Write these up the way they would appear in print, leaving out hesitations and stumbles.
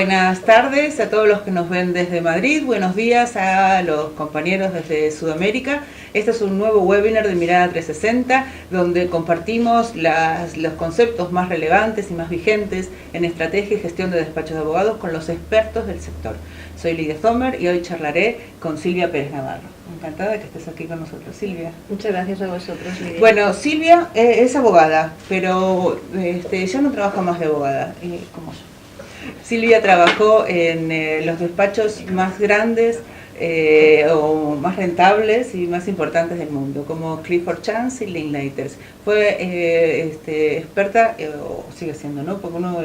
Buenas tardes a todos los que nos ven desde Madrid, buenos días a los compañeros desde Sudamérica. Este es un nuevo webinar de Mirada 360 donde compartimos los conceptos más relevantes y más vigentes en estrategia y gestión de despachos de abogados con los expertos del sector. Soy Lidia Sommer y hoy charlaré con Silvia Pérez Navarro. Encantada de que estés aquí con nosotros, Silvia. Muchas gracias a vosotros, Lidia. Bueno, Silvia es abogada, pero ya no trabaja más de abogada, como yo. Silvia trabajó en los despachos más grandes o más rentables y más importantes del mundo, como Clifford Chance y Linklater. Fue experta, o sigue siendo, ¿no? Porque uno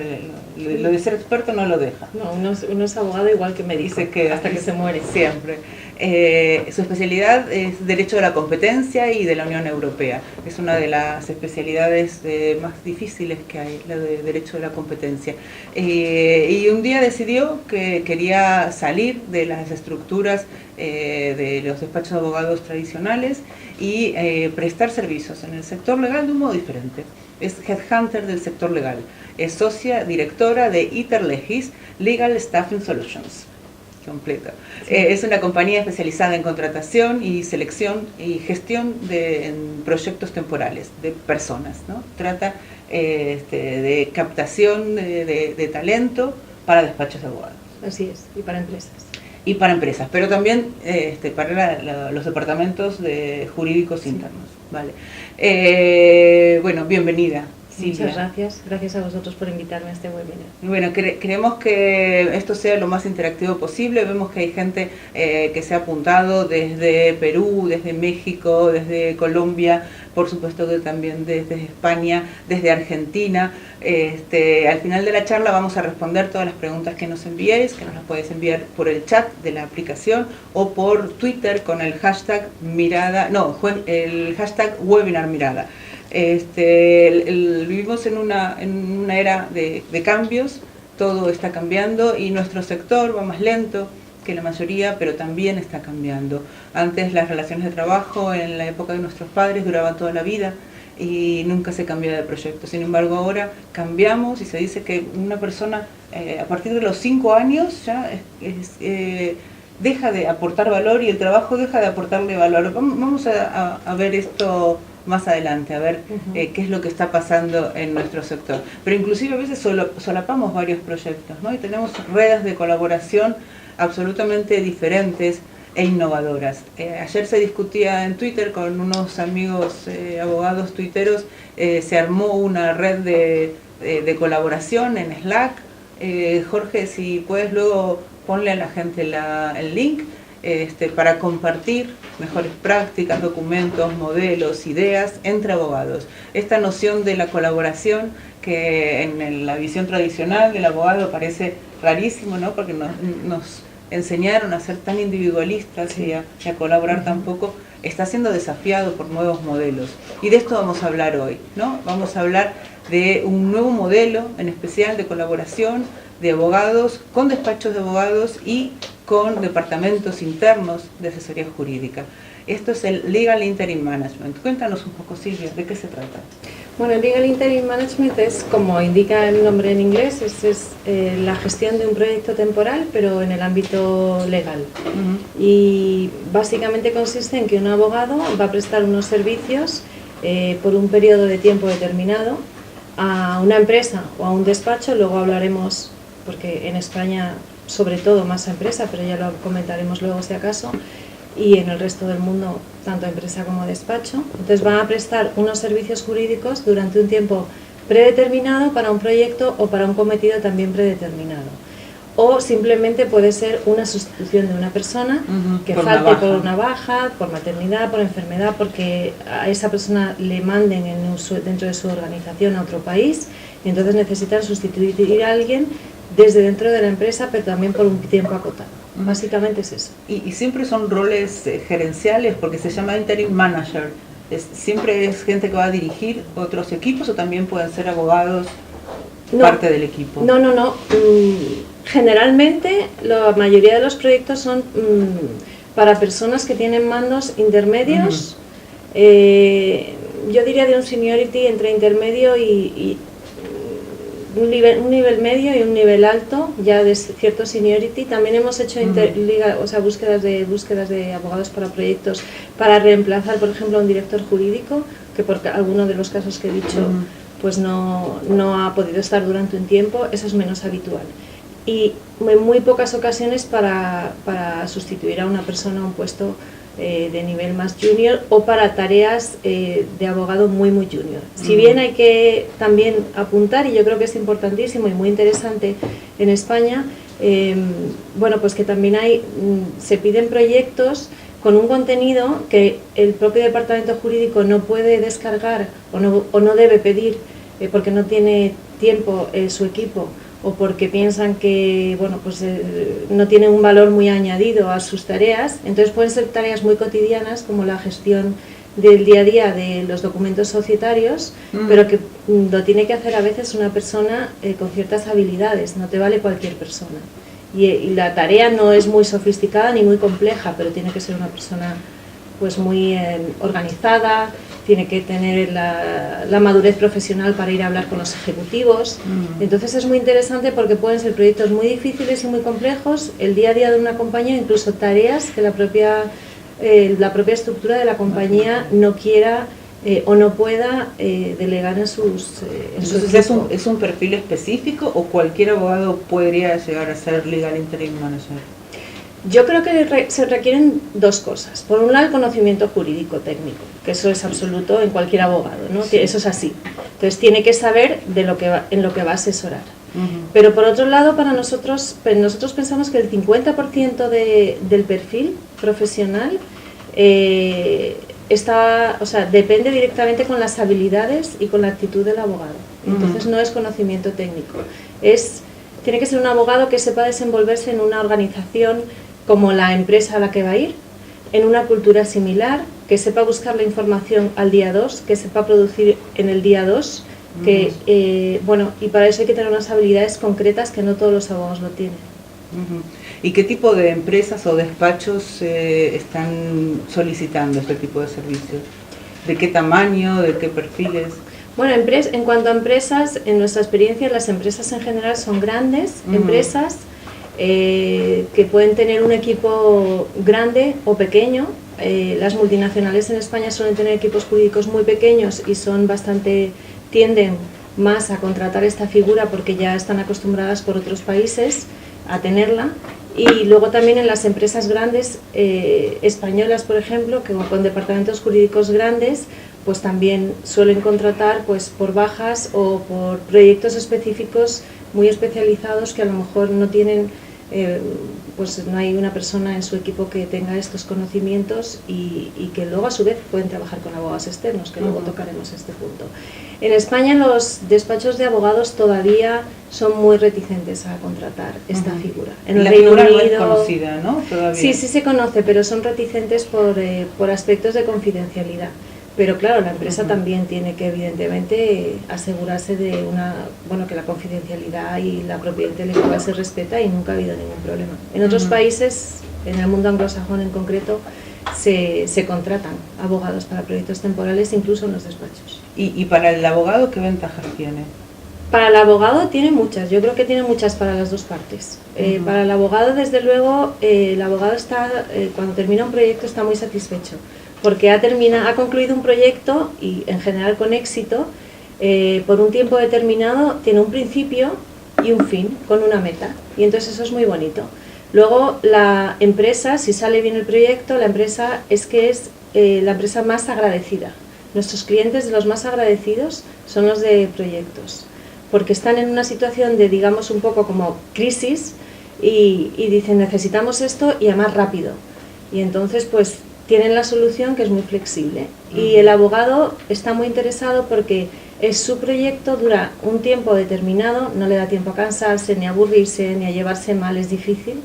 lo de ser experto no lo deja. No, uno es abogado igual que médico, hasta que se muere. Siempre. Su especialidad es Derecho de la Competencia y de la Unión Europea. Es una de las especialidades más difíciles que hay, la de Derecho de la Competencia. Y un día decidió que quería salir de las estructuras de los despachos de abogados tradicionales y prestar servicios en el sector legal de un modo diferente. Es headhunter del sector legal. Es socia directora de Iterlegis Legal Staffing Solutions. Completa. Sí. Es una compañía especializada en contratación y selección y gestión en proyectos temporales de personas, ¿no? Trata de captación de talento para despachos de abogados. Así es, y para empresas. Y para empresas, pero también para los departamentos jurídicos internos. Vale. Bueno, bienvenida. Silvia. Muchas gracias. Gracias a vosotros por invitarme a este webinar. Bueno, queremos que esto sea lo más interactivo posible. Vemos que hay gente que se ha apuntado desde Perú, desde México, desde Colombia, por supuesto que también desde España, desde Argentina. Al final de la charla vamos a responder todas las preguntas que nos enviéis, que nos las podéis enviar por el chat de la aplicación o por Twitter con el hashtag el hashtag webinar mirada. Vivimos en una era de cambios, todo está cambiando y nuestro sector va más lento que la mayoría, pero también está cambiando. Antes las relaciones de trabajo en la época de nuestros padres duraban toda la vida y nunca se cambiaba de proyecto. Sin embargo, ahora cambiamos y se dice que una persona a partir de los 5 años ya deja de aportar valor y el trabajo deja de aportarle valor. Vamos a ver esto más adelante, a ver qué es lo que está pasando en nuestro sector. Pero inclusive a veces solapamos varios proyectos, ¿no? Y tenemos redes de colaboración absolutamente diferentes e innovadoras. Ayer se discutía en Twitter con unos amigos abogados tuiteros, se armó una red de colaboración en Slack. Jorge, si puedes luego ponle a la gente el link, para compartir mejores prácticas, documentos, modelos, ideas entre abogados. Esta noción de la colaboración que en la visión tradicional del abogado parece rarísimo, ¿no? Porque nos enseñaron a ser tan individualistas y a colaborar tan poco, está siendo desafiado por nuevos modelos. Y de esto vamos a hablar hoy, ¿no? Vamos a hablar de un nuevo modelo, en especial de colaboración de abogados con despachos de abogados y con departamentos internos de asesoría jurídica. Esto es el Legal Interim Management. Cuéntanos un poco, Silvia, ¿de qué se trata? Bueno, el Legal Interim Management es, como indica el nombre en inglés, es la gestión de un proyecto temporal, pero en el ámbito legal. Y básicamente consiste en que un abogado va a prestar unos servicios por un periodo de tiempo determinado a una empresa o a un despacho. Luego hablaremos, porque en España sobre todo más a empresa, pero ya lo comentaremos luego si acaso, y en el resto del mundo tanto empresa como despacho. Entonces van a prestar unos servicios jurídicos durante un tiempo predeterminado para un proyecto o para un cometido también predeterminado. O simplemente puede ser una sustitución de una persona que falte por una baja, por maternidad, por enfermedad, porque a esa persona le manden dentro de su organización a otro país y entonces necesitan sustituir a alguien desde dentro de la empresa, pero también por un tiempo acotado. Básicamente es eso. Y siempre son roles gerenciales, porque se llama Interim Manager. Siempre es gente que va a dirigir otros equipos o también pueden ser abogados parte del equipo. No. Generalmente la mayoría de los proyectos son para personas que tienen mandos intermedios. Yo diría de un seniority entre intermedio y un nivel medio y un nivel alto, ya de cierto seniority. También hemos hecho búsquedas de abogados para proyectos para reemplazar, por ejemplo, a un director jurídico, que por alguno de los casos que he dicho pues no ha podido estar durante un tiempo. Eso es menos habitual. Y en muy pocas ocasiones para sustituir a una persona a un puesto de nivel más junior o para tareas de abogado muy junior. Si bien hay que también apuntar, y yo creo que es importantísimo y muy interesante en España, bueno, pues que también se piden proyectos con un contenido que el propio departamento jurídico no puede descargar o no debe pedir porque no tiene tiempo su equipo, o porque piensan que bueno, pues, no tienen un valor muy añadido a sus tareas. Entonces pueden ser tareas muy cotidianas como la gestión del día a día de los documentos societarios, pero que lo tiene que hacer a veces una persona con ciertas habilidades, no te vale cualquier persona. Y la tarea no es muy sofisticada ni muy compleja, pero tiene que ser una persona pues muy organizada, tiene que tener la madurez profesional para ir a hablar con los ejecutivos. Entonces es muy interesante porque pueden ser proyectos muy difíciles y muy complejos, el día a día de una compañía, incluso tareas que la propia estructura de la compañía no quiera o no pueda delegar en sus Entonces ¿es un perfil específico o cualquier abogado podría llegar a ser Legal Interim Manager? Yo creo que se requieren dos cosas. Por un lado, el conocimiento jurídico técnico, que eso es absoluto en cualquier abogado, ¿no? Sí. Eso es así. Entonces tiene que saber en lo que va a asesorar. Pero por otro lado, para nosotros pensamos que el 50% del perfil profesional depende directamente con las habilidades y con la actitud del abogado. Entonces no es conocimiento técnico. Tiene que ser un abogado que sepa desenvolverse en una organización como la empresa a la que va a ir, en una cultura similar, que sepa buscar la información al día 2, que sepa producir en el día 2, y para eso hay que tener unas habilidades concretas que no todos los abogados lo tienen. ¿Y qué tipo de empresas o despachos están solicitando este tipo de servicios? ¿De qué tamaño? ¿De qué perfiles? Bueno, en cuanto a empresas, en nuestra experiencia las empresas en general son grandes empresas que pueden tener un equipo grande o pequeño. Las multinacionales en España suelen tener equipos jurídicos muy pequeños y tienden más a contratar esta figura porque ya están acostumbradas por otros países a tenerla. Y luego también en las empresas grandes españolas, por ejemplo, que con departamentos jurídicos grandes, pues también suelen contratar pues por bajas o por proyectos específicos muy especializados que a lo mejor no tienen, pues no hay una persona en su equipo que tenga estos conocimientos y que luego a su vez pueden trabajar con abogados externos, que luego tocaremos este punto. En España los despachos de abogados todavía son muy reticentes a contratar esta figura. En el Reino Unido no es conocida, ¿no? Todavía. Sí se conoce, pero son reticentes por aspectos de confidencialidad. Pero claro, la empresa también tiene que evidentemente asegurarse de que la confidencialidad y la propiedad intelectual se respeta y nunca ha habido ningún problema. En otros países, en el mundo anglosajón en concreto, se contratan abogados para proyectos temporales, incluso en los despachos. ¿Y para el abogado qué ventajas tiene? Para el abogado tiene muchas, yo creo que tiene muchas para las dos partes. Para el abogado, desde luego, el abogado cuando termina un proyecto está muy satisfecho, porque ha concluido un proyecto y en general con éxito, por un tiempo determinado, tiene un principio y un fin, con una meta, y entonces eso es muy bonito. Luego la empresa, si sale bien el proyecto, la empresa es la empresa más agradecida. Nuestros clientes de los más agradecidos son los de proyectos, porque están en una situación de, digamos, un poco como crisis y dicen necesitamos esto y además rápido. Y entonces pues tienen la solución que es muy flexible. Y el abogado está muy interesado porque es su proyecto, dura un tiempo determinado, no le da tiempo a cansarse, ni a aburrirse, ni a llevarse mal, es difícil.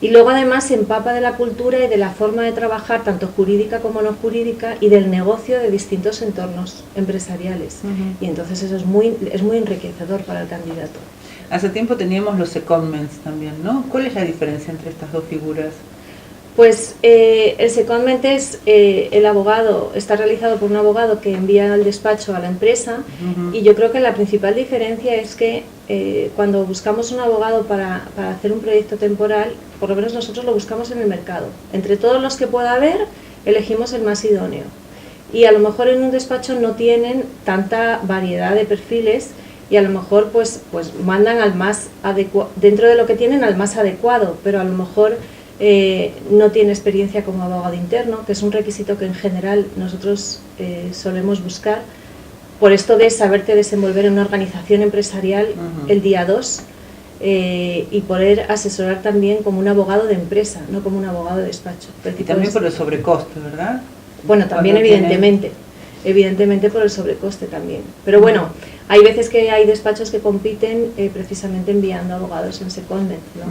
Y luego además se empapa de la cultura y de la forma de trabajar, tanto jurídica como no jurídica, y del negocio de distintos entornos empresariales. Y entonces eso es muy enriquecedor para el candidato. Hace tiempo teníamos los secondments también, ¿no? ¿Cuál es la diferencia entre estas dos figuras? Pues el secondment es el abogado, está realizado por un abogado que envía al despacho a la empresa, y yo creo que la principal diferencia es que cuando buscamos un abogado para hacer un proyecto temporal, por lo menos nosotros lo buscamos en el mercado. Entre todos los que pueda haber, elegimos el más idóneo. Y a lo mejor en un despacho no tienen tanta variedad de perfiles, y a lo mejor pues mandan al más adecuado, dentro de lo que tienen, al más adecuado, pero a lo mejor no tiene experiencia como abogado interno, que es un requisito que en general nosotros solemos buscar, por esto de saberte desenvolver en una organización empresarial el día 2, y poder asesorar también como un abogado de empresa, no como un abogado de despacho. Y también por el sobrecoste, ¿verdad? Bueno, también evidentemente por el sobrecoste también. Pero bueno, hay veces que hay despachos que compiten precisamente enviando abogados en secondment, ¿no?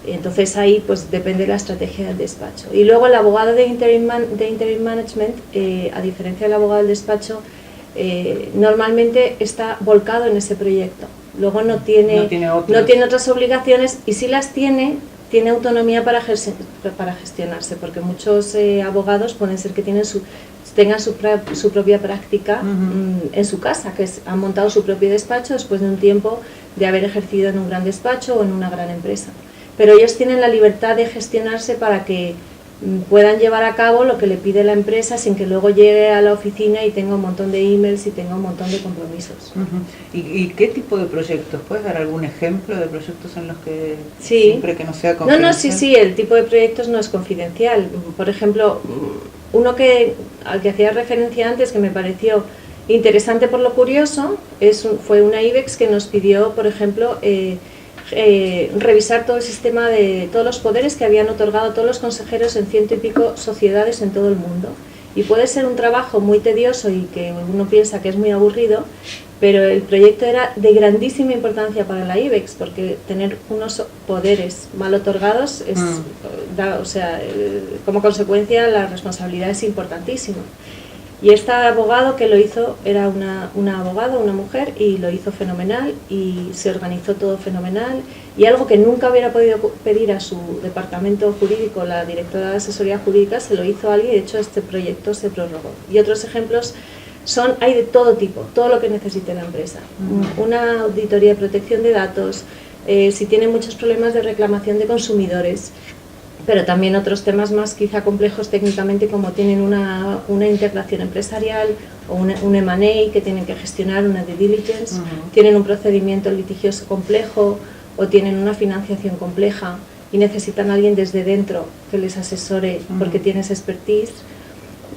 Entonces ahí pues depende de la estrategia del despacho. Y luego el abogado de interim management, a diferencia del abogado del despacho, normalmente está volcado en ese proyecto. Luego no tiene otras obligaciones, y si las tiene autonomía para gestionarse, porque muchos abogados pueden ser que tengan su propia práctica en su casa, han montado su propio despacho después de un tiempo de haber ejercido en un gran despacho o en una gran empresa. Pero ellos tienen la libertad de gestionarse para que puedan llevar a cabo lo que le pide la empresa sin que luego llegue a la oficina y tenga un montón de emails y tenga un montón de compromisos. ¿Y qué tipo de proyectos? ¿Puedes dar algún ejemplo de proyectos en los que siempre que no sea confidencial? Sí, el tipo de proyectos no es confidencial. Por ejemplo, uno al que hacía referencia antes, que me pareció interesante por lo curioso, fue una IBEX que nos pidió, por ejemplo, revisar todo el sistema de todos los poderes que habían otorgado todos los consejeros en 100 y pico sociedades en todo el mundo. Y puede ser un trabajo muy tedioso y que uno piensa que es muy aburrido, pero el proyecto era de grandísima importancia para la IBEX, porque tener unos poderes mal otorgados como consecuencia la responsabilidad es importantísima. Y este abogado que lo hizo era una abogada, una mujer, y lo hizo fenomenal, y se organizó todo fenomenal, y algo que nunca hubiera podido pedir a su departamento jurídico, la directora de asesoría jurídica, se lo hizo alguien, y de hecho este proyecto se prorrogó. Y otros ejemplos hay de todo tipo, todo lo que necesite la empresa. Una auditoría de protección de datos, si tiene muchos problemas de reclamación de consumidores, pero también otros temas más quizá complejos técnicamente, como tienen una integración empresarial o un M&A que tienen que gestionar, una due diligence, tienen un procedimiento litigioso complejo o tienen una financiación compleja y necesitan a alguien desde dentro que les asesore porque tiene esa expertise.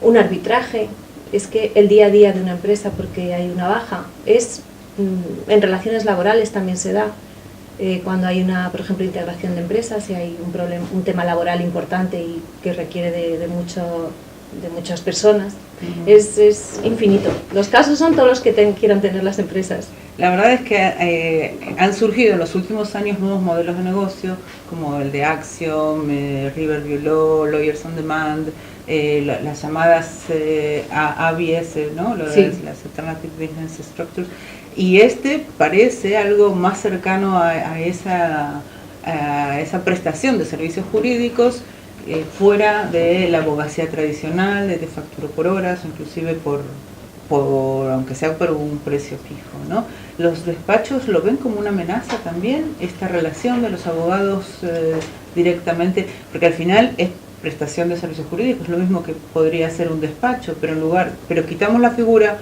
Un arbitraje, es que el día a día de una empresa, porque hay una baja, en relaciones laborales también se da. Cuando hay por ejemplo, integración de empresas y hay un tema laboral importante y que requiere de muchas personas, es infinito. Los casos son todos los que quieran tener las empresas. La verdad es que han surgido en los últimos años nuevos modelos de negocio, como el de Axiom, Riverview Law, Lawyers on Demand, las llamadas ABS, ¿no? Las Alternative Business Structures. Y parece algo más cercano a esa prestación de servicios jurídicos fuera de la abogacía tradicional, de facturo por horas, inclusive aunque sea por un precio fijo, ¿no? Los despachos lo ven como una amenaza también, esta relación de los abogados directamente, porque al final es prestación de servicios jurídicos, lo mismo que podría ser un despacho, pero quitamos la figura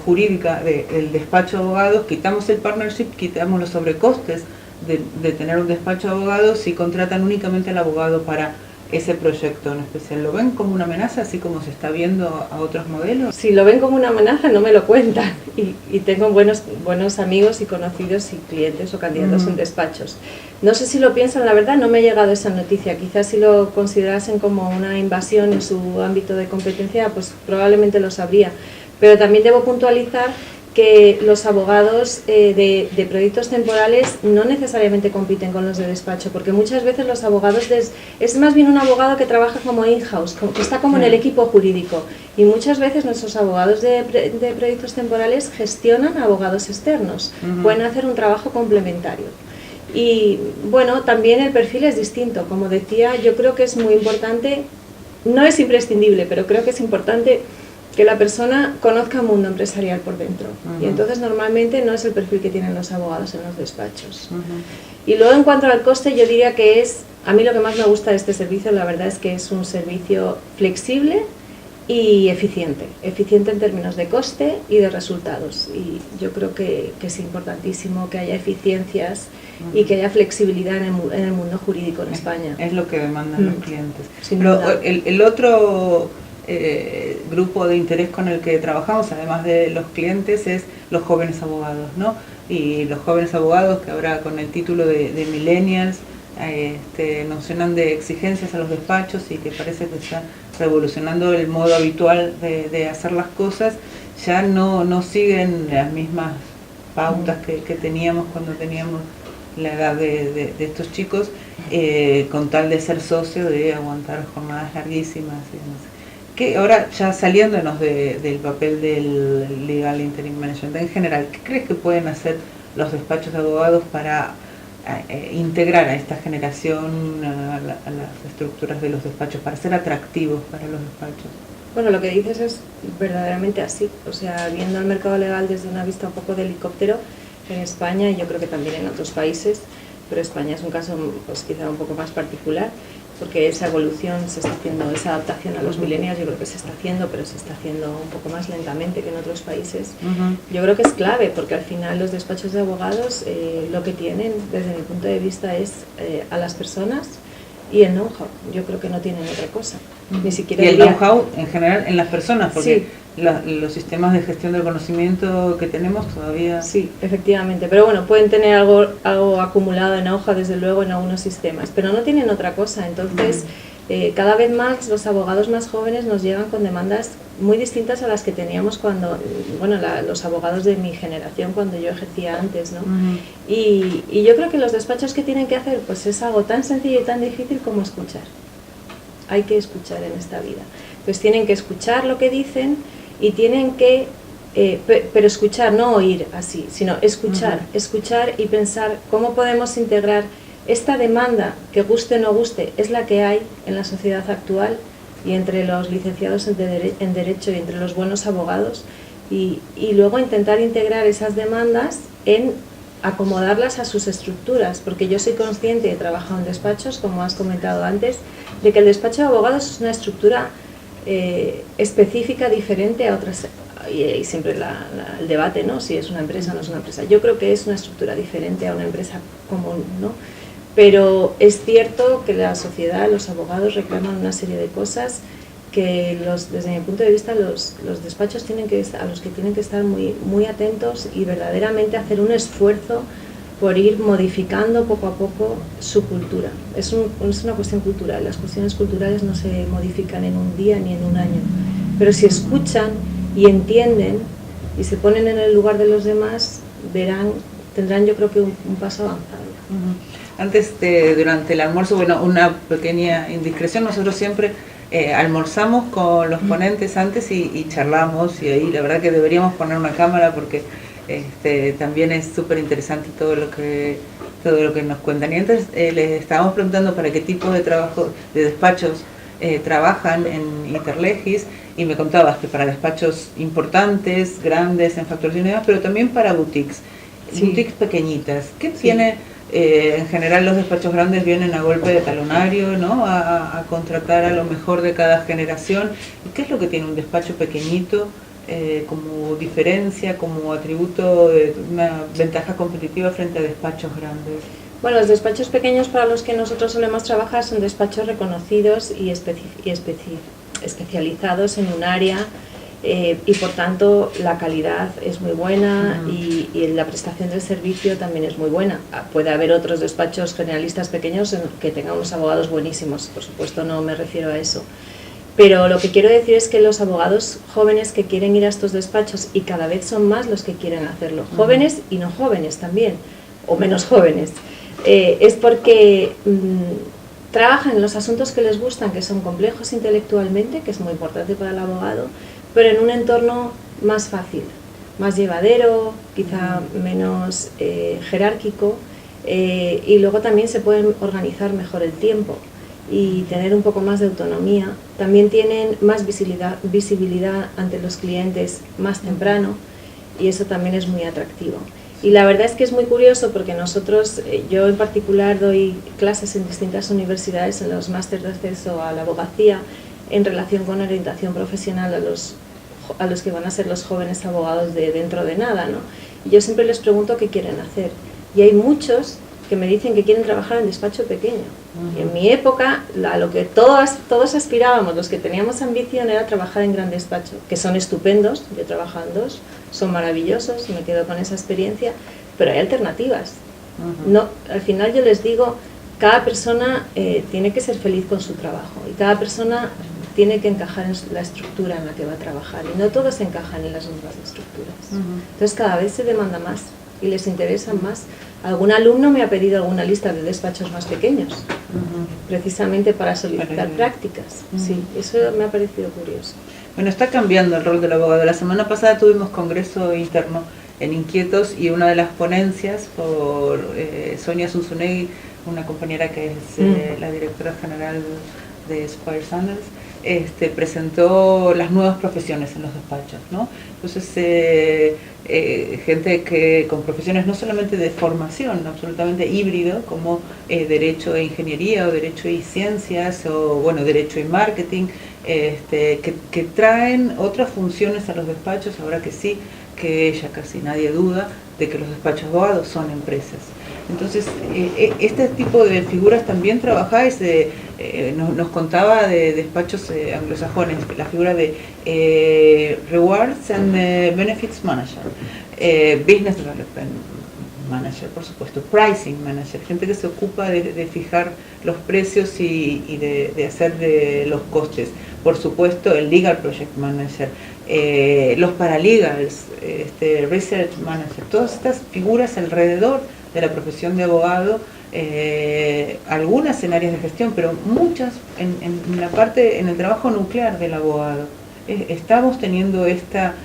jurídica del despacho de abogados, quitamos el partnership, quitamos los sobrecostes de tener un despacho de abogados y contratan únicamente al abogado para ese proyecto en especial. ¿Lo ven como una amenaza, así como se está viendo a otros modelos? Si lo ven como una amenaza, no me lo cuentan. Y tengo buenos amigos y conocidos y clientes o candidatos en despachos. No sé si lo piensan, la verdad no me ha llegado esa noticia. Quizás si lo considerasen como una invasión en su ámbito de competencia, pues probablemente lo sabría. Pero también debo puntualizar que los abogados de proyectos temporales no necesariamente compiten con los de despacho, porque muchas veces los abogados es más bien un abogado que trabaja como in-house, que está como en el equipo jurídico, y muchas veces nuestros abogados de proyectos temporales gestionan a abogados externos, pueden hacer un trabajo complementario. Y bueno, también el perfil es distinto. Como decía, yo creo que es muy importante, no es imprescindible, pero creo que es importante que la persona conozca el mundo empresarial por dentro. Y entonces normalmente no es el perfil que tienen los abogados en los despachos. Y luego, en cuanto al coste, yo diría que a mí lo que más me gusta de este servicio, la verdad es que es un servicio flexible y eficiente en términos de coste y de resultados. Y yo creo que es importantísimo que haya eficiencias y que haya flexibilidad en el mundo jurídico en España. Es lo que demandan los clientes. Pero el otro grupo de interés con el que trabajamos, además de los clientes, es los jóvenes abogados, ¿no? Y los jóvenes abogados que ahora con el título de millennials nos llenan de exigencias a los despachos y que parece que está revolucionando el modo habitual de hacer las cosas, ya no siguen las mismas pautas que teníamos cuando teníamos la edad de estos chicos, con tal de ser socio, de aguantar jornadas larguísimas y demás. Que ahora, ya saliéndonos del papel del Legal Interim Management en general, ¿qué crees que pueden hacer los despachos de abogados para integrar a esta generación a las estructuras de los despachos, para ser atractivos para los despachos? Bueno, lo que dices es verdaderamente así. O sea, viendo el mercado legal desde una vista un poco de helicóptero, en España, y yo creo que también en otros países, pero España es un caso pues quizá un poco más particular, porque esa evolución se está haciendo, esa adaptación a los millennials yo creo que se está haciendo, pero se está haciendo un poco más lentamente que en otros países. Yo creo que es clave, porque al final los despachos de abogados lo que tienen, desde mi punto de vista, es a las personas y el know-how. Yo creo que no tienen otra cosa. Ni siquiera y el know-how en general en las personas, porque sí. Los sistemas de gestión del conocimiento que tenemos todavía... Sí, efectivamente, pero bueno, pueden tener algo acumulado en hoja, desde luego, en algunos sistemas, pero no tienen otra cosa. Entonces, cada vez más los abogados más jóvenes nos llegan con demandas muy distintas a las que teníamos cuando, los abogados de mi generación, cuando yo ejercía antes, ¿no? Y yo creo que los despachos que tienen que hacer, pues es algo tan sencillo y tan difícil como escuchar. Hay que escuchar en esta vida. Pues tienen que escuchar lo que dicen y tienen que, pero escuchar, no oír así, sino escuchar y pensar cómo podemos integrar esta demanda, que guste o no guste, es la que hay en la sociedad actual y entre los licenciados en Derecho y entre los buenos abogados, y luego intentar integrar esas demandas en acomodarlas a sus estructuras, porque yo soy consciente, he trabajado en despachos, como has comentado antes, de que el despacho de abogados es una estructura específica, diferente a otras, y siempre el debate, ¿no? Si es una empresa o no es una empresa. Yo creo que es una estructura diferente a una empresa común, ¿no? Pero es cierto que la sociedad, los abogados reclaman una serie de cosas que desde mi punto de vista los despachos a los que tienen que estar muy, muy atentos y verdaderamente hacer un esfuerzo por ir modificando poco a poco su cultura. Es una cuestión cultural, las cuestiones culturales no se modifican en un día ni en un año, pero si escuchan y entienden y se ponen en el lugar de los demás, tendrán yo creo que un paso avanzado. Antes, durante el almuerzo, una pequeña indiscreción, nosotros siempre almorzamos con los ponentes antes y charlamos, y ahí la verdad que deberíamos poner una cámara porque también es súper interesante todo lo que nos cuentan. Y antes les estábamos preguntando para qué tipo de trabajo, de despachos trabajan en Interlegis, y me contabas que para despachos importantes, grandes, en facturación y demás, pero también para boutiques, boutiques pequeñitas. ¿Qué tiene? En general los despachos grandes vienen a golpe de talonario, ¿no? A contratar a lo mejor de cada generación. ¿Y qué es lo que tiene un despacho pequeñito como diferencia, como atributo de una ventaja competitiva frente a despachos grandes? Bueno, los despachos pequeños para los que nosotros solemos trabajar son despachos reconocidos y especializados en un área, y por tanto la calidad es muy buena y la prestación del servicio también es muy buena. Puede haber otros despachos generalistas pequeños que tengan unos abogados buenísimos, por supuesto no me refiero a eso. Pero lo que quiero decir es que los abogados jóvenes que quieren ir a estos despachos, y cada vez son más los que quieren hacerlo, jóvenes y no jóvenes también, o menos jóvenes, es porque trabajan en los asuntos que les gustan, que son complejos intelectualmente, que es muy importante para el abogado, pero en un entorno más fácil, más llevadero, quizá menos jerárquico, Y luego también se pueden organizar mejor el tiempo y tener un poco más de autonomía. También tienen más visibilidad ante los clientes más temprano y eso también es muy atractivo. Y la verdad es que es muy curioso porque nosotros, yo en particular doy clases en distintas universidades en los másteres de acceso a la abogacía en relación con orientación profesional a los que van a ser los jóvenes abogados de dentro de nada, ¿no? Y yo siempre les pregunto qué quieren hacer. Y hay muchos que me dicen que quieren trabajar en despacho pequeño. Y en mi época, a lo que todos aspirábamos, los que teníamos ambición, era trabajar en gran despacho, que son estupendos, yo he trabajado en dos, son maravillosos, me quedo con esa experiencia, pero hay alternativas. No, al final yo les digo, cada persona tiene que ser feliz con su trabajo y cada persona tiene que encajar en la estructura en la que va a trabajar y no todos encajan en las mismas estructuras. Entonces cada vez se demanda más y les interesan más. Algún alumno me ha pedido alguna lista de despachos más pequeños, precisamente para solicitar prácticas. Sí, eso me ha parecido curioso. Bueno, está cambiando el rol del abogado. La semana pasada tuvimos congreso interno en Inquietos y una de las ponencias por Sonia Zunzunegui, una compañera que es la directora general de Squire Sanders, presentó las nuevas profesiones en los despachos, ¿no? Entonces, gente que con profesiones no solamente de formación, absolutamente híbrido, como Derecho e Ingeniería o Derecho y Ciencias o, bueno, Derecho y Marketing, que traen otras funciones a los despachos, ahora que sí, que ya casi nadie duda de que los despachos de abogados son empresas. Entonces, este tipo de figuras también trabajáis, nos contaba de despachos anglosajones, la figura de Rewards and Benefits Manager, Business Development Manager, por supuesto, Pricing Manager, gente que se ocupa de fijar los precios y de hacer los costes. Por supuesto, el Legal Project Manager, los paralegals, Research Manager, todas estas figuras alrededor de la profesión de abogado, algunas en áreas de gestión, pero muchas en el trabajo nuclear del abogado. ¿Estamos teniendo esta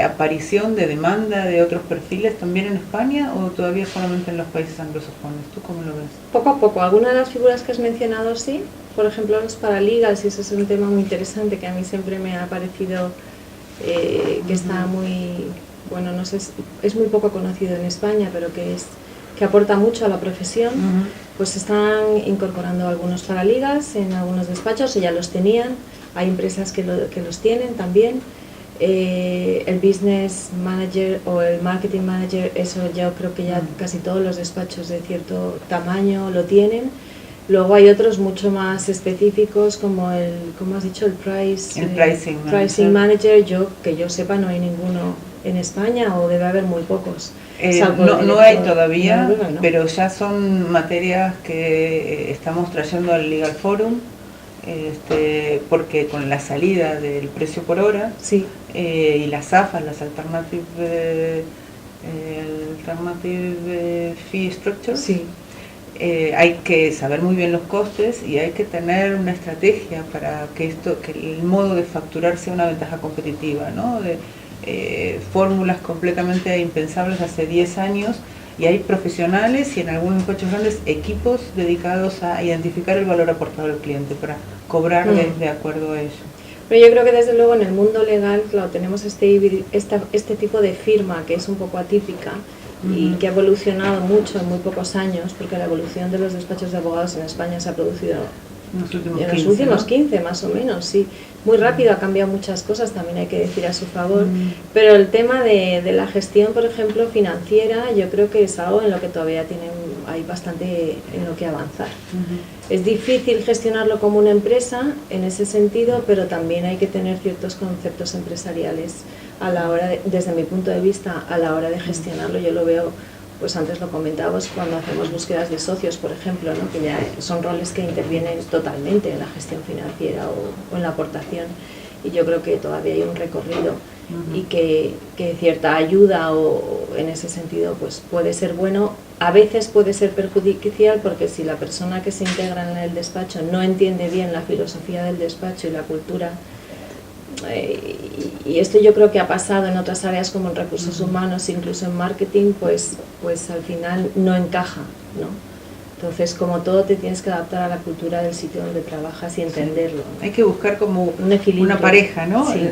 aparición de demanda de otros perfiles también en España o todavía solamente en los países anglosajones? ¿Tú cómo lo ves? Poco a poco. Algunas de las figuras que has mencionado sí, por ejemplo los paralegals, y eso es un tema muy interesante que a mí siempre me ha parecido que está muy, bueno, no sé, es muy poco conocido en España, pero que aporta mucho a la profesión. Pues están incorporando algunos paralegals en algunos despachos, o ya los tenían, hay empresas que los tienen también. El business manager o el marketing manager, eso yo creo que ya casi todos los despachos de cierto tamaño lo tienen. Luego hay otros mucho más específicos como como has dicho, el pricing manager. Que yo sepa no hay ninguno en España o debe haber muy pocos. No hay todavía, no. Pero ya son materias que estamos trayendo al Legal Forum, porque con la salida del precio por hora sí. Y las AFAs, las Alternative Fee Structures, sí. Hay que saber muy bien los costes y hay que tener una estrategia para que el modo de facturar sea una ventaja competitiva, ¿no? Fórmulas completamente impensables hace 10 años y hay profesionales y en algunos despachos grandes equipos dedicados a identificar el valor aportado al cliente para cobrar de acuerdo a ello. Pero yo creo que desde luego en el mundo legal, claro, tenemos este tipo de firma que es un poco atípica y que ha evolucionado mucho en muy pocos años, porque la evolución de los despachos de abogados en España se ha producido en los últimos 15 más o menos, sí. Muy rápido, ha cambiado muchas cosas, también hay que decir a su favor, pero el tema de la gestión, por ejemplo, financiera, yo creo que es algo en lo que todavía hay bastante en lo que avanzar. Es difícil gestionarlo como una empresa en ese sentido, pero también hay que tener ciertos conceptos empresariales a la hora desde mi punto de vista, a la hora de gestionarlo. Yo lo veo, pues antes lo comentábamos cuando hacemos búsquedas de socios, por ejemplo, ¿no? Que ya son roles que intervienen totalmente en la gestión financiera o en la aportación, y yo creo que todavía hay un recorrido y que cierta ayuda o en ese sentido pues puede ser bueno, a veces puede ser perjudicial, porque si la persona que se integra en el despacho no entiende bien la filosofía del despacho y la cultura, y esto yo creo que ha pasado en otras áreas como en recursos humanos, incluso en marketing, pues al final no encaja, ¿no? Entonces, como todo, te tienes que adaptar a la cultura del sitio donde trabajas y entenderlo, ¿no? Hay que buscar como un equilibrio, una pareja, ¿no? Sí.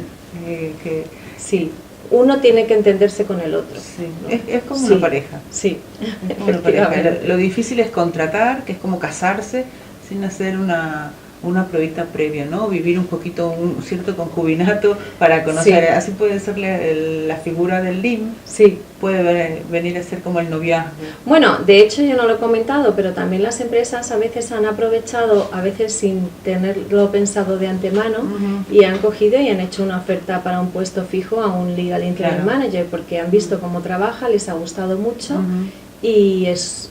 Sí, uno tiene que entenderse con el otro, sí. ¿no? Es como una pareja. Sí, es como una pareja. Lo difícil es contratar, que es como casarse sin hacer una pruebita previa, ¿no? Vivir un poquito un cierto concubinato para conocer. Sí. Así puede ser la figura del LIM. Sí. Puede venir a ser como el noviazgo. Bueno, de hecho yo no lo he comentado, pero también las empresas a veces han aprovechado, a veces sin tenerlo pensado de antemano, y han cogido y han hecho una oferta para un puesto fijo a un Legal Interim Manager, porque han visto cómo trabaja, les ha gustado mucho. Y es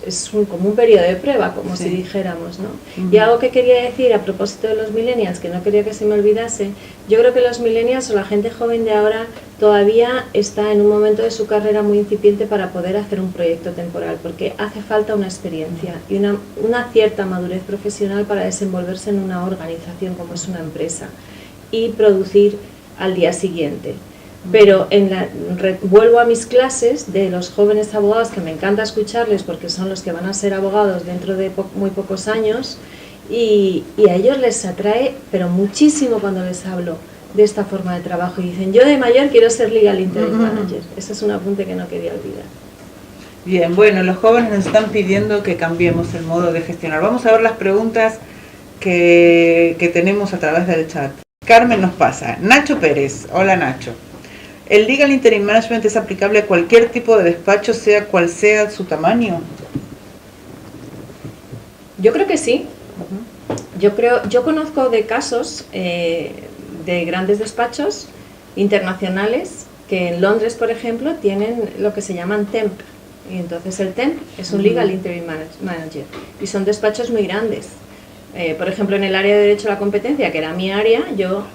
como un periodo de prueba, como si dijéramos, ¿no? Y algo que quería decir a propósito de los millennials, que no quería que se me olvidase, yo creo que los millennials o la gente joven de ahora todavía está en un momento de su carrera muy incipiente para poder hacer un proyecto temporal, porque hace falta una experiencia y una cierta madurez profesional para desenvolverse en una organización como es una empresa y producir al día siguiente. Pero vuelvo a mis clases de los jóvenes abogados, que me encanta escucharles porque son los que van a ser abogados dentro de muy pocos años, y a ellos les atrae, pero muchísimo cuando les hablo de esta forma de trabajo, y dicen, yo de mayor quiero ser Legal Interim Manager. Ese es un apunte que no quería olvidar. Bien, bueno, los jóvenes nos están pidiendo que cambiemos el modo de gestionar. Vamos a ver las preguntas que tenemos a través del chat. Carmen nos pasa. Nacho Pérez. Hola, Nacho. ¿El Legal Interim Management es aplicable a cualquier tipo de despacho, sea cual sea su tamaño? Yo creo que sí. Yo conozco de casos de grandes despachos internacionales que en Londres, por ejemplo, tienen lo que se llaman TEMP. Y entonces el TEMP es un Legal Interim Manager. Y son despachos muy grandes. Por ejemplo, en el área de Derecho a la Competencia, que era mi área, yo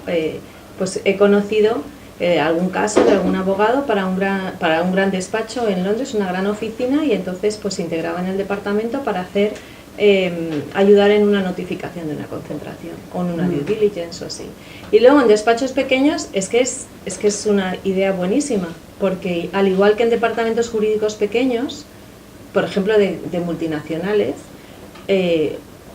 pues he conocido algún caso de algún abogado para un gran despacho en Londres, una gran oficina, y entonces pues se integraba en el departamento para hacer ayudar en una notificación de una concentración o en una due diligence o así. Y luego en despachos pequeños es que es una idea buenísima, porque al igual que en departamentos jurídicos pequeños, por ejemplo de multinacionales,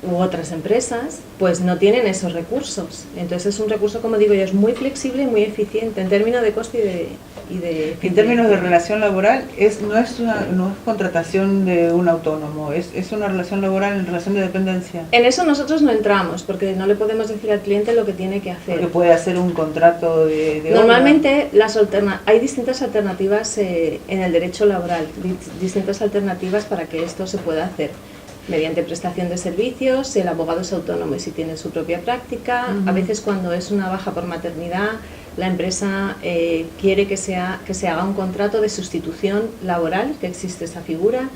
u otras empresas, pues no tienen esos recursos. Entonces es un recurso, como digo yo, es muy flexible y muy eficiente en términos de coste y de en términos de relación laboral, no es contratación de un autónomo, es una relación laboral en relación de dependencia. En eso nosotros no entramos, porque no le podemos decir al cliente lo que tiene que hacer. Porque puede hacer un contrato de Normalmente hay distintas alternativas en el derecho laboral, distintas alternativas para que esto se pueda hacer. Mediante prestación de servicios, si el abogado es autónomo y si tiene su propia práctica. A veces cuando es una baja por maternidad, la empresa quiere que se haga un contrato de sustitución laboral, que existe esa figura,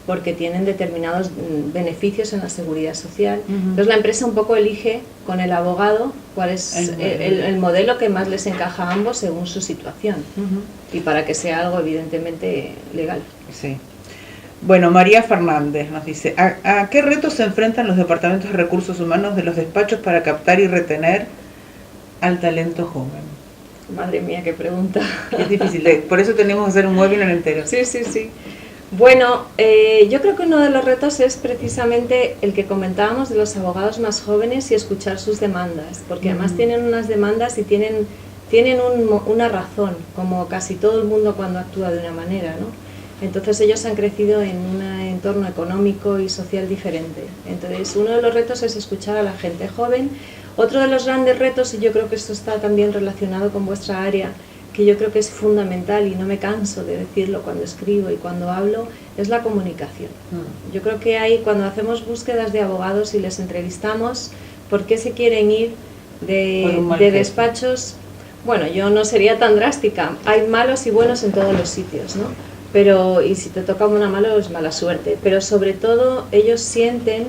porque tienen determinados beneficios en la seguridad social. Entonces la empresa un poco elige con el abogado cuál es el modelo que más les encaja a ambos según su situación, y para que sea algo evidentemente legal. Sí. Bueno, María Fernández nos dice, ¿a qué retos se enfrentan los departamentos de recursos humanos de los despachos para captar y retener al talento joven? Madre mía, qué pregunta. Es difícil, por eso tenemos que hacer un webinar entero. Sí. Bueno, yo creo que uno de los retos es precisamente el que comentábamos de los abogados más jóvenes y escuchar sus demandas, porque además tienen unas demandas y tienen una razón, como casi todo el mundo cuando actúa de una manera, ¿no? Entonces ellos han crecido en un entorno económico y social diferente. Entonces uno de los retos es escuchar a la gente joven. Otro de los grandes retos, y yo creo que esto está también relacionado con vuestra área, que yo creo que es fundamental y no me canso de decirlo cuando escribo y cuando hablo, es la comunicación. Yo creo que cuando hacemos búsquedas de abogados y les entrevistamos, ¿por qué se quieren ir de despachos? Bueno, yo no sería tan drástica. Hay malos y buenos en todos los sitios, ¿no? Y si te toca una malo, es mala suerte. Pero sobre todo ellos sienten,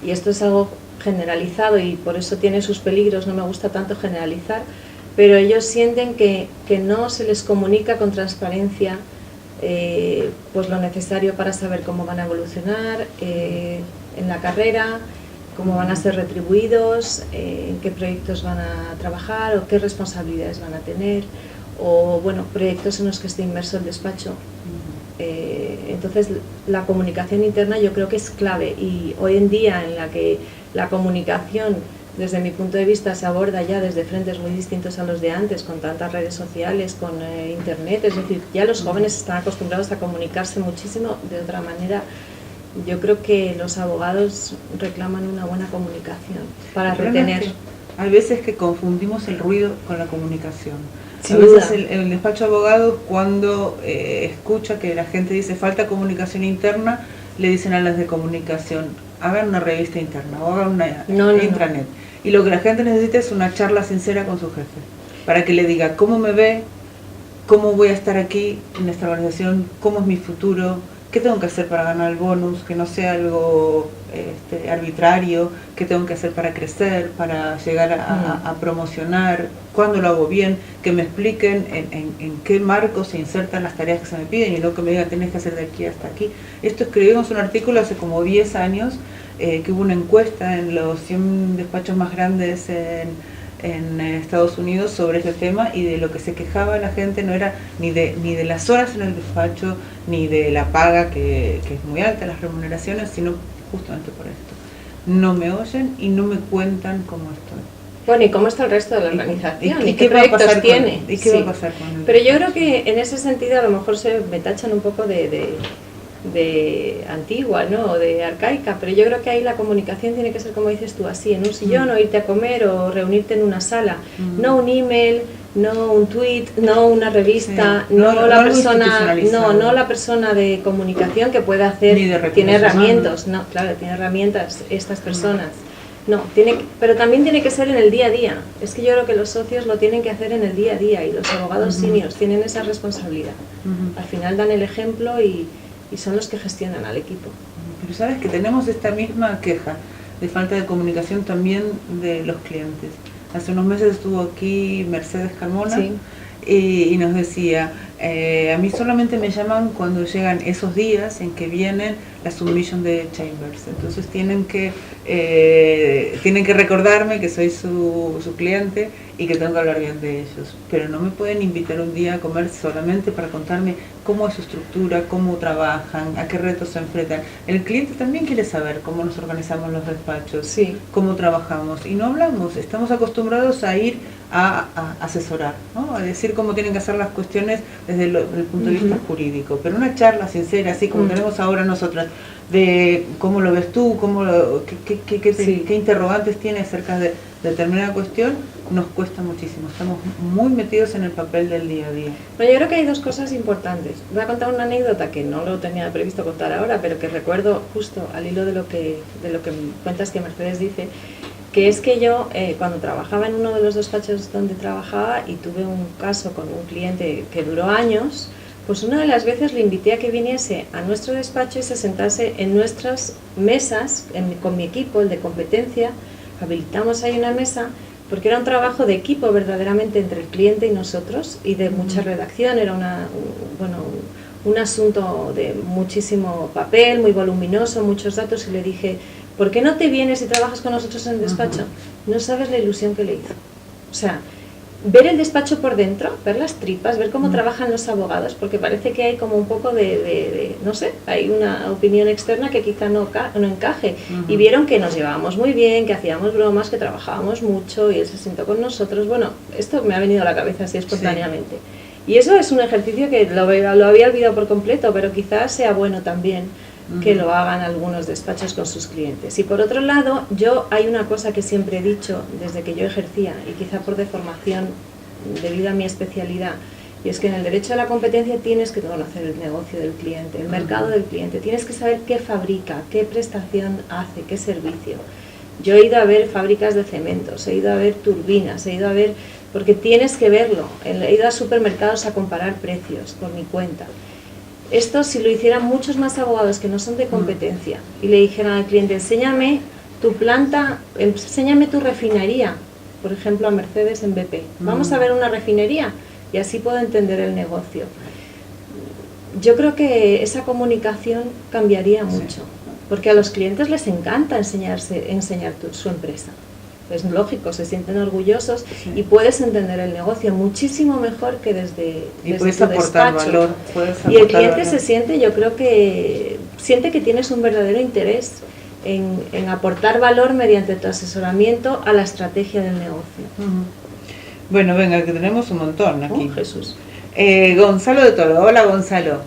y esto es algo generalizado y por eso tiene sus peligros, no me gusta tanto generalizar, pero ellos sienten que no se les comunica con transparencia pues lo necesario para saber cómo van a evolucionar en la carrera, cómo van a ser retribuidos, en qué proyectos van a trabajar o qué responsabilidades van a tener, o bueno, proyectos en los que esté inmerso el despacho. Entonces la comunicación interna yo creo que es clave, y hoy en día en la que la comunicación desde mi punto de vista se aborda ya desde frentes muy distintos a los de antes, con tantas redes sociales, con internet, es decir, ya los jóvenes están acostumbrados a comunicarse muchísimo de otra manera. Yo creo que los abogados reclaman una buena comunicación para retener. Hay veces que confundimos el ruido con la comunicación. Sin a veces duda. el despacho de abogados, cuando escucha que la gente dice falta comunicación interna, le dicen a las de comunicación, hagan una revista interna o hagan una intranet. Y lo que la gente necesita es una charla sincera con su jefe, para que le diga cómo me ve, cómo voy a estar aquí en esta organización, cómo es mi futuro, qué tengo que hacer para ganar el bonus, que no sea algo arbitrario, qué tengo que hacer para crecer, para llegar a promocionar, cuándo lo hago bien, que me expliquen en qué marco se insertan las tareas que se me piden y no que me digan tenés que hacer de aquí hasta aquí. Esto escribimos un artículo hace como 10 años, que hubo una encuesta en los 100 despachos más grandes en Estados Unidos sobre este tema, y de lo que se quejaba la gente no era ni de las horas en el despacho, ni de la paga, que es muy alta, las remuneraciones, sino justamente por esto. No me oyen y no me cuentan cómo estoy. Bueno, ¿y cómo está el resto de la organización? ¿Y qué va a proyectos pasar tiene? ¿Y qué va a pasar con él? Pero yo creo que en ese sentido a lo mejor me tachan un poco de antigua, ¿no? O de arcaica, pero yo creo que ahí la comunicación tiene que ser, como dices tú, así, en un sillón, o irte a comer o reunirte en una sala, no un email, no un tweet, no una revista, no la persona de comunicación que puede hacer, tiene herramientas, tiene herramientas estas personas. No, pero también tiene que ser en el día a día. Es que yo creo que los socios lo tienen que hacer en el día a día, y los abogados seniors tienen esa responsabilidad. Al final dan el ejemplo y son los que gestionan al equipo. Pero sabes que tenemos esta misma queja de falta de comunicación también de los clientes. Hace unos meses estuvo aquí Mercedes Carmona, sí, y nos decía, a mí solamente me llaman cuando llegan esos días en que vienen la submission de Chambers, entonces tienen que recordarme que soy su cliente y que tengo que hablar bien de ellos, pero no me pueden invitar un día a comer solamente para contarme cómo es su estructura, cómo trabajan, a qué retos se enfrentan. El cliente también quiere saber cómo nos organizamos los despachos, sí, cómo trabajamos, y no hablamos, estamos acostumbrados a ir a asesorar, ¿no? A decir cómo tienen que hacer las cuestiones desde el punto de vista jurídico, pero una charla sincera, así como tenemos ahora nosotras, de cómo lo ves tú, qué interrogantes tienes acerca de determinada cuestión, nos cuesta muchísimo, estamos muy metidos en el papel del día a día. Bueno, yo creo que hay dos cosas importantes. Voy a contar una anécdota que no lo tenía previsto contar ahora, pero que recuerdo justo al hilo de lo que cuentas que Mercedes dice, que es que yo cuando trabajaba en uno de los despachos donde trabajaba y tuve un caso con un cliente que duró años, pues una de las veces le invité a que viniese a nuestro despacho y se sentase en nuestras mesas, con mi equipo, el de competencia. Habilitamos ahí una mesa porque era un trabajo de equipo verdaderamente entre el cliente y nosotros, y de mucha redacción. Era un asunto de muchísimo papel, muy voluminoso, muchos datos, y le dije, ¿por qué no te vienes y trabajas con nosotros en el despacho? No sabes la ilusión que le hizo. O sea, ver el despacho por dentro, ver las tripas, ver cómo trabajan los abogados, porque parece que hay como un poco no sé, hay una opinión externa que quizá no encaje. Y vieron que nos llevábamos muy bien, que hacíamos bromas, que trabajábamos mucho, y él se sentó con nosotros. Bueno, esto me ha venido a la cabeza así espontáneamente. Sí. Y eso es un ejercicio que lo había olvidado por completo, pero quizás sea bueno también que lo hagan algunos despachos con sus clientes. Y por otro lado, hay una cosa que siempre he dicho desde que yo ejercía, y quizá por deformación debido a mi especialidad, y es que en el derecho a la competencia tienes que conocer el negocio del cliente, el mercado del cliente, tienes que saber qué fabrica, qué prestación hace, qué servicio. Yo he ido a ver fábricas de cementos, he ido a ver turbinas, he ido a ver, porque tienes que verlo, he ido a supermercados a comparar precios por mi cuenta. Esto, si lo hicieran muchos más abogados que no son de competencia y le dijeran al cliente, enséñame tu planta, enséñame tu refinería, por ejemplo a Mercedes en BP, vamos a ver una refinería y así puedo entender el negocio. Yo creo que esa comunicación cambiaría mucho. porque a los clientes les encanta enseñar su empresa. Es lógico, se sienten orgullosos y puedes entender el negocio muchísimo mejor que desde puedes tu aportar despacho. valor. Y el cliente se siente, yo creo que siente que tienes un verdadero interés en aportar valor mediante tu asesoramiento a la estrategia del negocio. Bueno, venga, que tenemos un montón aquí. Jesús. Gonzalo de Toro. Hola, Gonzalo.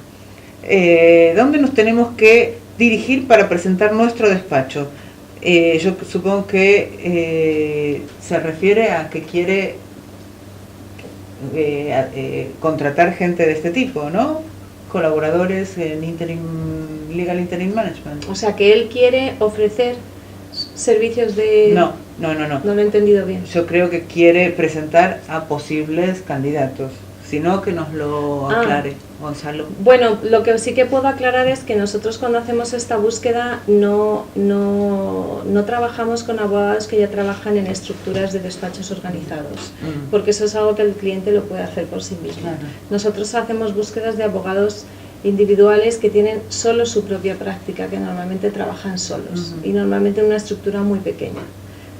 ¿Dónde nos tenemos que dirigir para presentar nuestro despacho? Yo supongo que se refiere a que quiere contratar gente de este tipo, ¿no? Colaboradores en Legal Interim Management. O sea, que él quiere ofrecer servicios de... No. No lo he entendido bien. Yo creo que quiere presentar a posibles candidatos. Si no, que nos lo aclare, Gonzalo. Bueno, lo que sí que puedo aclarar es que nosotros cuando hacemos esta búsqueda no trabajamos con abogados que ya trabajan en estructuras de despachos organizados, porque eso es algo que el cliente lo puede hacer por sí mismo. Claro. Nosotros hacemos búsquedas de abogados individuales que tienen solo su propia práctica, que normalmente trabajan solos y normalmente en una estructura muy pequeña.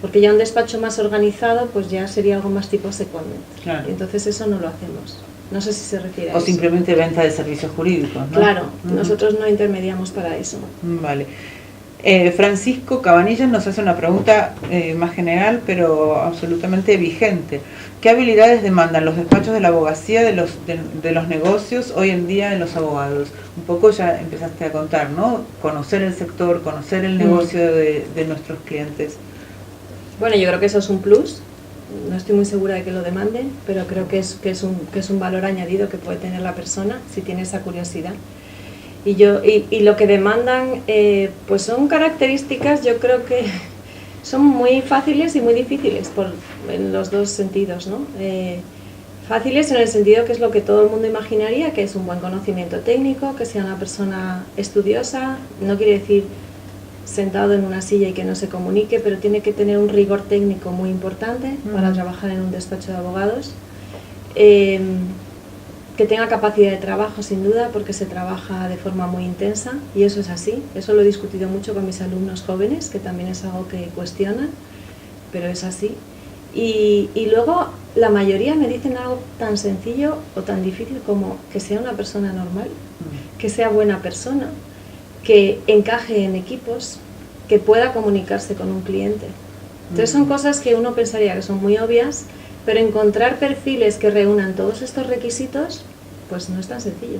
Porque ya un despacho más organizado, pues ya sería algo más tipo secondment. Claro. Y entonces eso no lo hacemos. No sé si se refiere a eso. O simplemente venta de servicios jurídicos, ¿no? Claro, nosotros no intermediamos para eso. Vale. Francisco Cabanillas nos hace una pregunta más general, pero absolutamente vigente. ¿Qué habilidades demandan los despachos de la abogacía de los negocios hoy en día en los abogados? Un poco ya empezaste a contar, ¿no? Conocer el sector, conocer el negocio de nuestros clientes. Bueno, yo creo que eso es un plus. No estoy muy segura de que lo demanden, pero creo que es un valor añadido que puede tener la persona si tiene esa curiosidad. Y lo que demandan, pues son características, yo creo que son muy fáciles y muy difíciles en los dos sentidos, ¿no? Fáciles en el sentido que es lo que todo el mundo imaginaría, que es un buen conocimiento técnico, que sea una persona estudiosa, no quiere decir sentado en una silla y que no se comunique, pero tiene que tener un rigor técnico muy importante para trabajar en un despacho de abogados, que tenga capacidad de trabajo sin duda, porque se trabaja de forma muy intensa y eso es así. Eso lo he discutido mucho con mis alumnos jóvenes, que también es algo que cuestionan, pero es así. Y luego la mayoría me dicen algo tan sencillo o tan difícil como que sea una persona normal, que sea buena persona, que encaje en equipos, que pueda comunicarse con un cliente. Entonces son cosas que uno pensaría que son muy obvias, pero encontrar perfiles que reúnan todos estos requisitos, pues no es tan sencillo.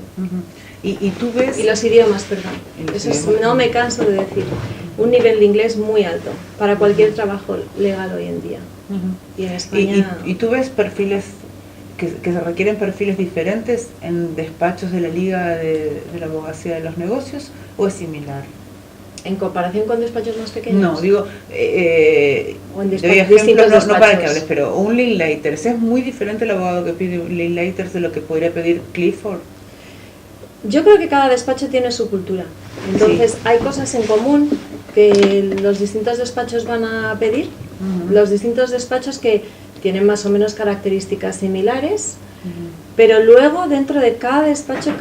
¿Y tú ves? Y los idiomas, perdón. Eso no me canso de decir. Un nivel de inglés muy alto para cualquier trabajo legal hoy en día. Y en España... ¿Y tú ves perfiles que se requieren perfiles diferentes en despachos de la Liga de la Abogacía de los Negocios, o es similar? ¿En comparación con despachos más pequeños? No, digo, o en doy ejemplos, no para que hables, pero un Linklaters, ¿es muy diferente el abogado que pide un Linklaters de lo que podría pedir Clifford? Yo creo que cada despacho tiene su cultura, entonces hay cosas en común que los distintos despachos van a pedir, los distintos despachos que tienen más o menos características similares, pero luego dentro de cada despacho,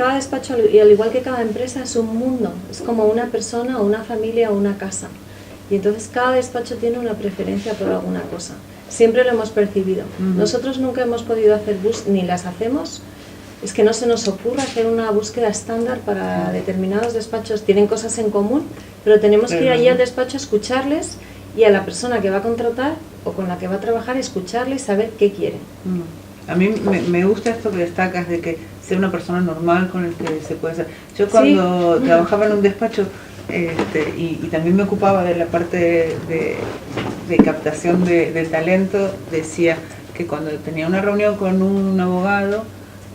y al igual que cada empresa, es un mundo, es como una persona o una familia o una casa, y entonces cada despacho tiene una preferencia por alguna cosa, siempre lo hemos percibido. Nosotros nunca hemos podido hacer ni las hacemos, es que no se nos ocurre hacer una búsqueda estándar para determinados despachos, tienen cosas en común, pero tenemos que ir allí al despacho a escucharles y a la persona que va a contratar o con la que va a trabajar, escucharle y saber qué quiere. A mí me gusta esto que destacas de que sea una persona normal con el que se puede hacer. Yo cuando trabajaba en un despacho y también me ocupaba de la parte de captación de talento, decía que cuando tenía una reunión con un abogado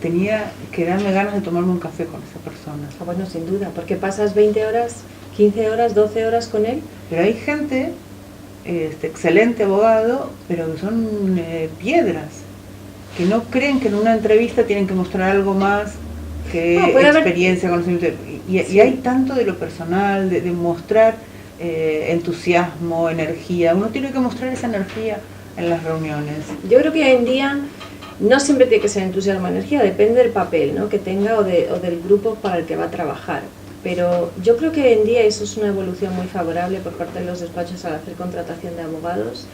tenía que darme ganas de tomarme un café con esa persona. Bueno, sin duda, porque pasas 20 horas, 15 horas, 12 horas con él. Pero hay gente, excelente abogado, pero que son piedras, que no creen que en una entrevista tienen que mostrar algo más que experiencia, conocimiento. Y hay tanto de lo personal, de mostrar entusiasmo, energía. Uno tiene que mostrar esa energía en las reuniones. Yo creo que hoy en día no siempre tiene que ser entusiasmo o energía, depende del papel, ¿no?, que tenga o del grupo para el que va a trabajar. pero yo creo que hoy en día eso es una evolución muy favorable por parte de los despachos al hacer contratación de abogados,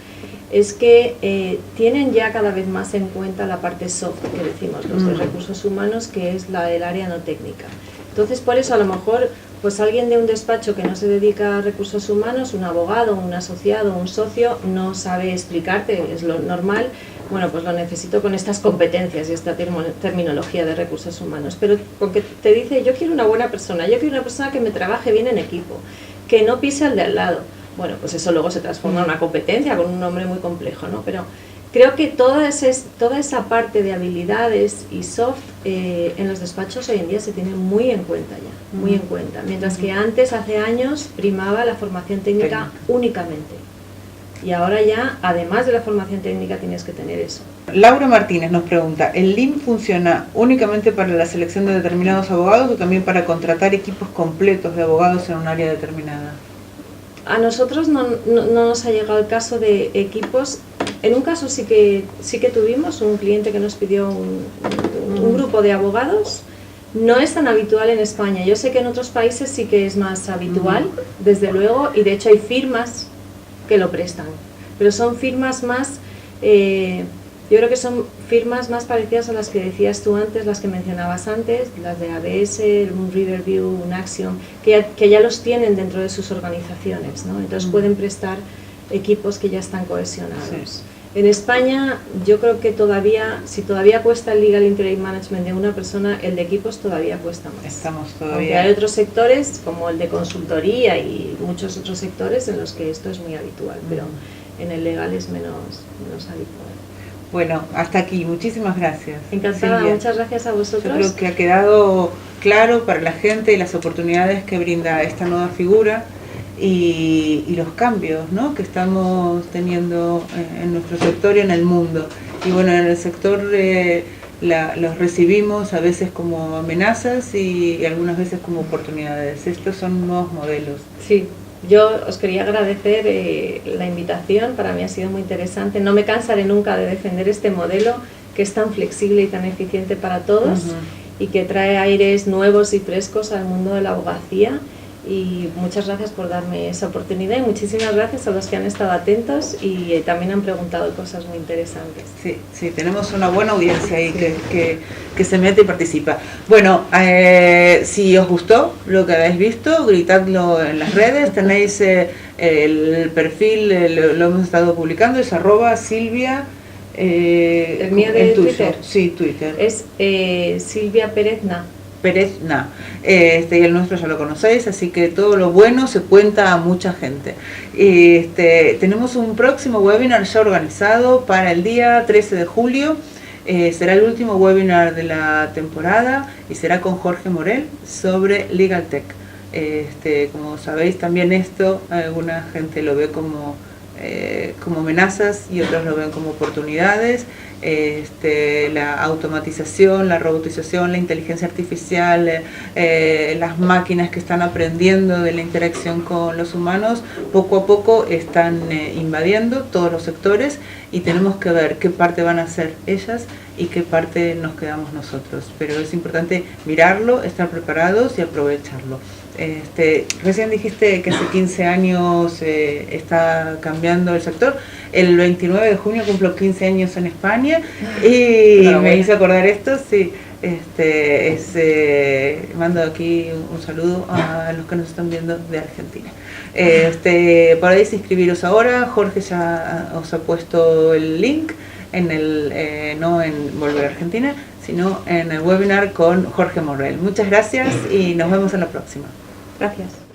es que tienen ya cada vez más en cuenta la parte soft que decimos, los de recursos humanos, que es la del área no técnica. Entonces, por eso a lo mejor pues alguien de un despacho que no se dedica a recursos humanos, un abogado, un asociado, un socio, no sabe explicarte, es lo normal. Bueno, pues lo necesito con estas competencias y esta terminología de recursos humanos, pero porque te dice, yo quiero una buena persona, yo quiero una persona que me trabaje bien en equipo, que no pise al de al lado. Bueno, pues eso luego se transforma en una competencia con un nombre muy complejo, ¿no? Pero creo que toda esa parte de habilidades y soft en los despachos hoy en día se tiene muy en cuenta ya, muy en cuenta, mientras que antes, hace años, primaba la formación técnica únicamente. Y ahora ya, además de la formación técnica, tienes que tener eso. Laura Martínez nos pregunta, ¿el LIM funciona únicamente para la selección de determinados abogados o también para contratar equipos completos de abogados en un área determinada? A nosotros no nos ha llegado el caso de equipos. En un caso sí que tuvimos un cliente que nos pidió un grupo de abogados. No es tan habitual en España. Yo sé que en otros países sí que es más habitual, desde luego, y de hecho hay firmas que lo prestan, pero son firmas más, yo creo que son firmas más parecidas a las que decías tú antes, las que mencionabas antes, las de ABS, un Riverview, un Axiom, que ya los tienen dentro de sus organizaciones, ¿no? Entonces pueden prestar equipos que ya están cohesionados. Sí. En España yo creo que todavía, si todavía cuesta el Legal Interim Management de una persona, el de equipos todavía cuesta más. Estamos todavía. Aunque hay otros sectores como el de consultoría y muchos otros sectores en los que esto es muy habitual, pero en el legal es menos habitual. Bueno, hasta aquí. Muchísimas gracias. Encantada, Silvia. Muchas gracias a vosotros. Yo creo que ha quedado claro para la gente y las oportunidades que brinda esta nueva figura. Y los cambios, ¿no?, que estamos teniendo en nuestro sector y en el mundo. Y bueno, en el sector los recibimos a veces como amenazas y algunas veces como oportunidades. Estos son nuevos modelos. Sí, yo os quería agradecer la invitación, para mí ha sido muy interesante. No me cansaré nunca de defender este modelo que es tan flexible y tan eficiente para todos y que trae aires nuevos y frescos al mundo de la abogacía. Y muchas gracias por darme esa oportunidad y muchísimas gracias a los que han estado atentos y también han preguntado cosas muy interesantes. Sí, tenemos una buena audiencia ahí que se mete y participa. Bueno, si os gustó lo que habéis visto, gritadlo en las redes, tenéis el perfil, lo hemos estado publicando, es @Silvia. ¿El mío de Twitter? Sí, Twitter. Es Silvia Perezna. Perezna, y el nuestro ya lo conocéis, así que todo lo bueno se cuenta a mucha gente. Tenemos un próximo webinar ya organizado para el día 13 de julio, será el último webinar de la temporada y será con Jorge Morel sobre Legal Tech. Como sabéis, también esto alguna gente lo ve como amenazas y otros lo ven como oportunidades. La automatización, la robotización, la inteligencia artificial, las máquinas que están aprendiendo de la interacción con los humanos, poco a poco están invadiendo todos los sectores y tenemos que ver qué parte van a hacer ellas y qué parte nos quedamos nosotros. Pero es importante mirarlo, estar preparados y aprovecharlo. Recién dijiste que hace 15 años está cambiando el sector. El 29 de junio cumplo 15 años en España y me hizo acordar esto, sí. Mando aquí un saludo a los que nos están viendo de Argentina. Podéis inscribiros ahora, Jorge ya os ha puesto el link en no en Volver a Argentina, sino en el webinar con Jorge Morel. Muchas gracias y nos vemos en la próxima. Gracias.